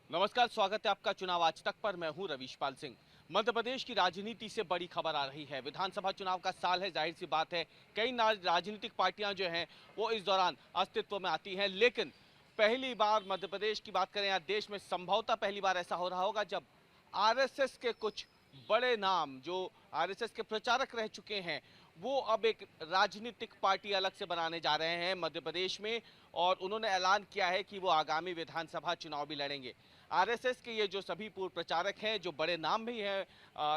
नमस्कार, स्वागत है आपका चुनाव आज तक पर। मैं हूं रविशपाल सिंह। मध्य प्रदेश की राजनीति से बड़ी खबर आ रही है। विधानसभा चुनाव का साल है, जाहिर सी बात है कई राजनीतिक पार्टियां जो हैं वो इस दौरान अस्तित्व में आती हैं, लेकिन पहली बार मध्य प्रदेश की बात करें या देश में संभवतः पहली बार ऐसा हो रहा होगा जब आरएसएस के कुछ बड़े नाम जो आरएसएस के प्रचारक रह चुके हैं वो अब एक राजनीतिक पार्टी अलग से बनाने जा रहे हैं मध्य प्रदेश में, और उन्होंने ऐलान किया है कि वो आगामी विधानसभा चुनाव भी लड़ेंगे। आरएसएस के ये जो सभी पूर्व प्रचारक हैं, जो बड़े नाम भी हैं,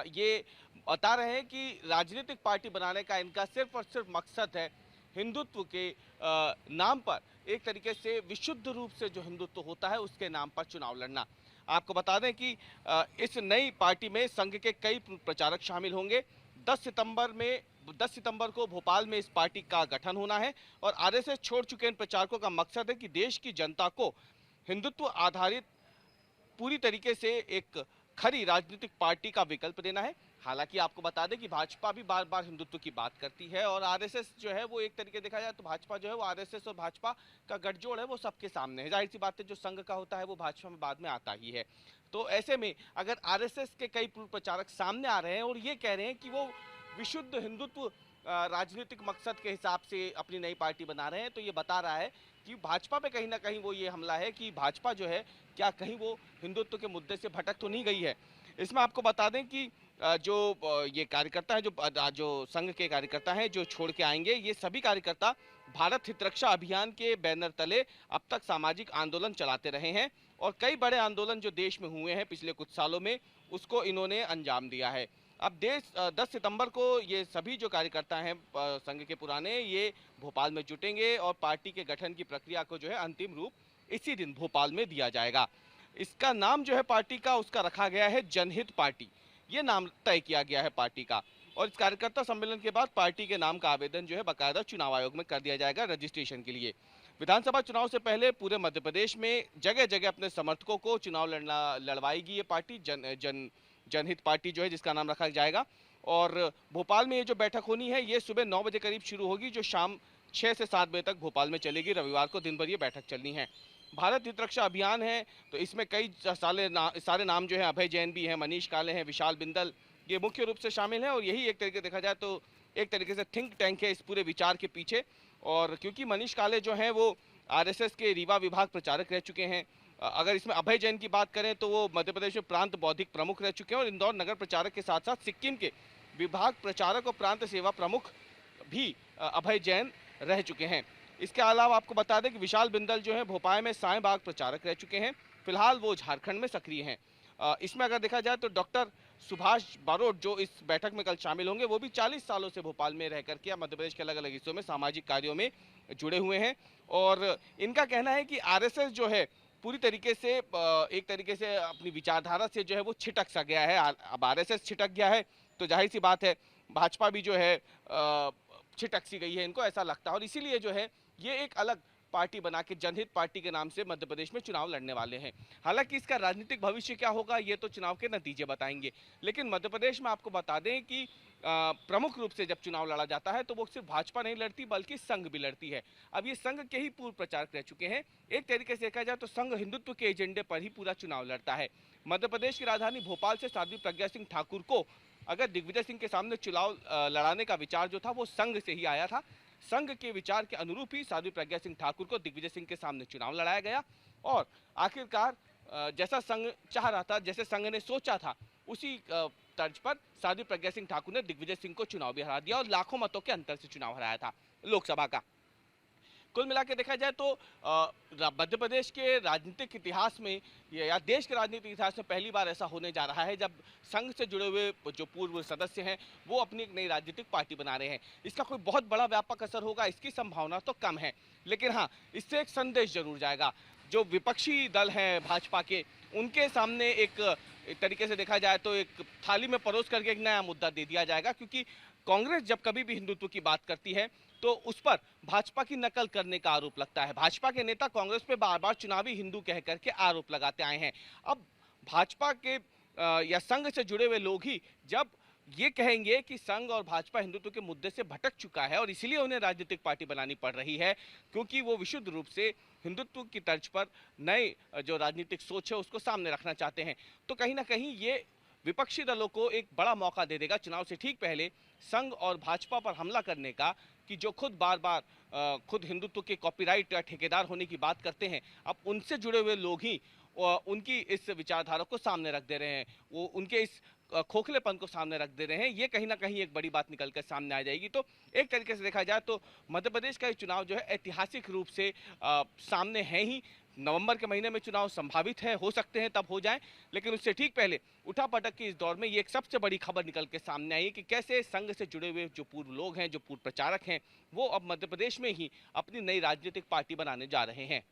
ये बता रहे हैं कि राजनीतिक पार्टी बनाने का इनका सिर्फ और सिर्फ मकसद है हिंदुत्व के नाम पर, एक तरीके से विशुद्ध रूप से जो हिंदुत्व होता है उसके नाम पर चुनाव लड़ना। आपको बता दें कि इस नई पार्टी में संघ के कई प्रचारक शामिल होंगे। 10 सितंबर को भोपाल में इस पार्टी का गठन होना है और आरएसएस छोड़ चुके इन प्रचारकों का मकसद है कि देश की जनता को हिंदुत्व आधारित पूरी तरीके से एक खरी राजनीतिक पार्टी का विकल्प देना है। हालांकि आपको बता दें कि भाजपा भी बार बार हिंदुत्व की बात करती है और आरएसएस जो है वो एक तरीके देखा जाए तो भाजपा जो है वो आरएसएस और भाजपा का गठजोड़ है वो सबके सामने है। जाहिर सी बात है जो संघ का होता है वो भाजपा में बाद में आता ही है। तो ऐसे में अगर आरएसएस के कई पूर्व प्रचारक सामने आ रहे हैं और ये कह रहे हैं कि वो विशुद्ध हिंदुत्व राजनीतिक मकसद के हिसाब से अपनी नई पार्टी बना रहे हैं, तो ये बता रहा है कि भाजपा पे कहीं ना कहीं वो ये हमला है कि भाजपा जो है क्या कहीं वो हिंदुत्व के मुद्दे से भटक तो नहीं गई है। इसमें आपको बता दें कि ये कार्यकर्ता है जो संघ के कार्यकर्ता हैं जो छोड़ के आएंगे, ये सभी कार्यकर्ता भारत हित रक्षा अभियान के बैनर तले अब तक सामाजिक आंदोलन चलाते रहे हैं और कई बड़े आंदोलन जो देश में हुए हैं पिछले कुछ सालों में उसको इन्होंने अंजाम दिया है। अब 10 सितंबर को ये सभी जो कार्यकर्ता हैं संघ के पुराने, ये भोपाल में जुटेंगे और पार्टी के गठन की प्रक्रिया को जो है अंतिम रूप इसी दिन भोपाल में दिया जाएगा। इसका नाम जो है पार्टी का उसका रखा गया है जनहित पार्टी, ये नाम तय किया गया है पार्टी का। और इस कार्यकर्ता सम्मेलन के बाद पार्टी के नाम का आवेदन जो है बाकायदा चुनाव आयोग में कर दिया जाएगा रजिस्ट्रेशन के लिए। विधानसभा चुनाव से पहले पूरे मध्य प्रदेश में जगह जगह अपने समर्थकों को चुनाव लड़वाएगी ये पार्टी जनहित पार्टी जो है जिसका नाम रखा जाएगा। और भोपाल में ये जो बैठक होनी है ये सुबह 9 बजे करीब शुरू होगी, जो शाम 6 से 7 बजे तक भोपाल में चलेगी। रविवार को दिन भर ये बैठक चलनी है। भारत हित रक्षा अभियान है तो इसमें कई सारे नाम जो है, अभय जैन भी हैं, मनीष काले हैं, विशाल बिंदल, ये मुख्य रूप से शामिल हैं और यही एक तरीके देखा जाए तो एक तरीके से थिंक टैंक है इस पूरे विचार के पीछे। और क्योंकि मनीष काले जो हैं वो आरएसएस के रीवा विभाग प्रचारक रह चुके हैं, अगर इसमें अभय जैन की बात करें तो वो मध्य प्रदेश में प्रांत बौद्धिक प्रमुख रह चुके हैं और इंदौर नगर प्रचारक के साथ साथ सिक्किम के विभाग प्रचारक और प्रांत सेवा प्रमुख भी अभय जैन रह चुके हैं। इसके अलावा आपको बता दें कि विशाल बिंदल जो है भोपाल में साएं बाग प्रचारक रह चुके हैं, फिलहाल वो झारखंड में सक्रिय हैं। इसमें अगर देखा जाए तो डॉक्टर सुभाष बारोट जो इस बैठक में कल शामिल होंगे वो भी 40 सालों से भोपाल में रह करके मध्य प्रदेश के अलग अलग हिस्सों में सामाजिक कार्यों में जुड़े हुए हैं और इनका कहना है कि आरएसएस जो है पूरी तरीके से एक तरीके से अपनी विचारधारा से जो है वो छिटक सा गया है। अब आरएसएस छिटक गया है तो जाहिर सी बात है भाजपा भी जो है छिटक सी गई है, इनको ऐसा लगता है और इसीलिए जो है ये एक अलग पार्टी बना के जनहित पार्टी के नाम से मध्य प्रदेश में चुनाव लड़ने वाले हैं। हालांकि इसका राजनीतिक भविष्य क्या होगा ये तो चुनाव के नतीजे बताएंगे, लेकिन मध्य प्रदेश में आपको बता दें कि प्रमुख रूप से जब चुनाव लड़ा जाता है तो वो सिर्फ भाजपा नहीं लड़ती बल्कि संघ भी लड़ती है। अब ये संघ के ही पूर्व प्रचारक रह चुके हैं। एक तरीके से देखा जाए तो संघ हिंदुत्व के एजेंडे पर ही पूरा चुनाव लड़ता है। मध्य प्रदेश की राजधानी भोपाल से साध्वी प्रज्ञा सिंह ठाकुर को अगर दिग्विजय सिंह के सामने चुनाव लड़ाने का विचार जो था वो संघ से ही आया था। संघ के विचार के अनुरूप ही साध्वी प्रज्ञा सिंह ठाकुर को दिग्विजय सिंह के सामने चुनाव लड़ाया गया और आखिरकार जैसा संघ चाह रहा था, जैसे संघ ने सोचा था, उसी तर्ज पर साध्वी प्रज्ञा सिंह ठाकुर ने दिग्विजय सिंह को चुनाव भी हरा दिया और लाखों मतों के अंतर से चुनाव हराया था लोकसभा का। कुल मिला के देखा जाए तो मध्य प्रदेश के राजनीतिक इतिहास में या देश के राजनीतिक इतिहास में पहली बार ऐसा होने जा रहा है जब संघ से जुड़े हुए जो पूर्व सदस्य हैं वो अपनी एक नई राजनीतिक पार्टी बना रहे हैं। इसका कोई बहुत बड़ा व्यापक असर होगा इसकी संभावना तो कम है, लेकिन हाँ इससे एक संदेश जरूर जाएगा। जो विपक्षी दल हैं भाजपा के, उनके सामने एक तरीके से देखा जाए तो एक थाली में परोस करके एक नया मुद्दा दे दिया जाएगा, क्योंकि कांग्रेस जब कभी भी हिंदुत्व की बात करती है तो उस पर भाजपा की नकल करने का आरोप लगता है। भाजपा के नेता कांग्रेस पे बार बार चुनावी हिंदू कह करके आरोप लगाते आए हैं। अब भाजपा के या संघ से जुड़े हुए लोग ही जब ये कहेंगे कि संघ और भाजपा हिंदुत्व के मुद्दे से भटक चुका है और इसीलिए उन्हें राजनीतिक पार्टी बनानी पड़ रही है, क्योंकि वो विशुद्ध रूप से हिंदुत्व की तर्ज पर नए जो राजनीतिक सोच है उसको सामने रखना चाहते हैं। तो कहीं ना कहीं ये विपक्षी दलों को एक बड़ा मौका दे देगा चुनाव से ठीक पहले संघ और भाजपा पर हमला करने का, कि जो खुद बार बार खुद हिंदुत्व के कॉपीराइट ठेकेदार होने की बात करते हैं, अब उनसे जुड़े हुए लोग ही उनकी इस विचारधारा को सामने रख दे रहे हैं, वो उनके इस खोखलेपन को सामने रख दे रहे हैं। ये कहीं ना कहीं एक बड़ी बात निकल कर सामने आ जाएगी। तो एक तरीके से देखा जाए तो मध्य प्रदेश का ये चुनाव जो है ऐतिहासिक रूप से सामने है ही। नवंबर के महीने में चुनाव संभावित है, हो सकते हैं तब हो जाए, लेकिन उससे ठीक पहले उठापटक की इस दौर में ये एक सबसे बड़ी खबर निकल के सामने आई है कि कैसे संघ से जुड़े हुए जो पूर्व लोग हैं, जो पूर्व प्रचारक हैं, वो अब मध्य प्रदेश में ही अपनी नई राजनीतिक पार्टी बनाने जा रहे हैं।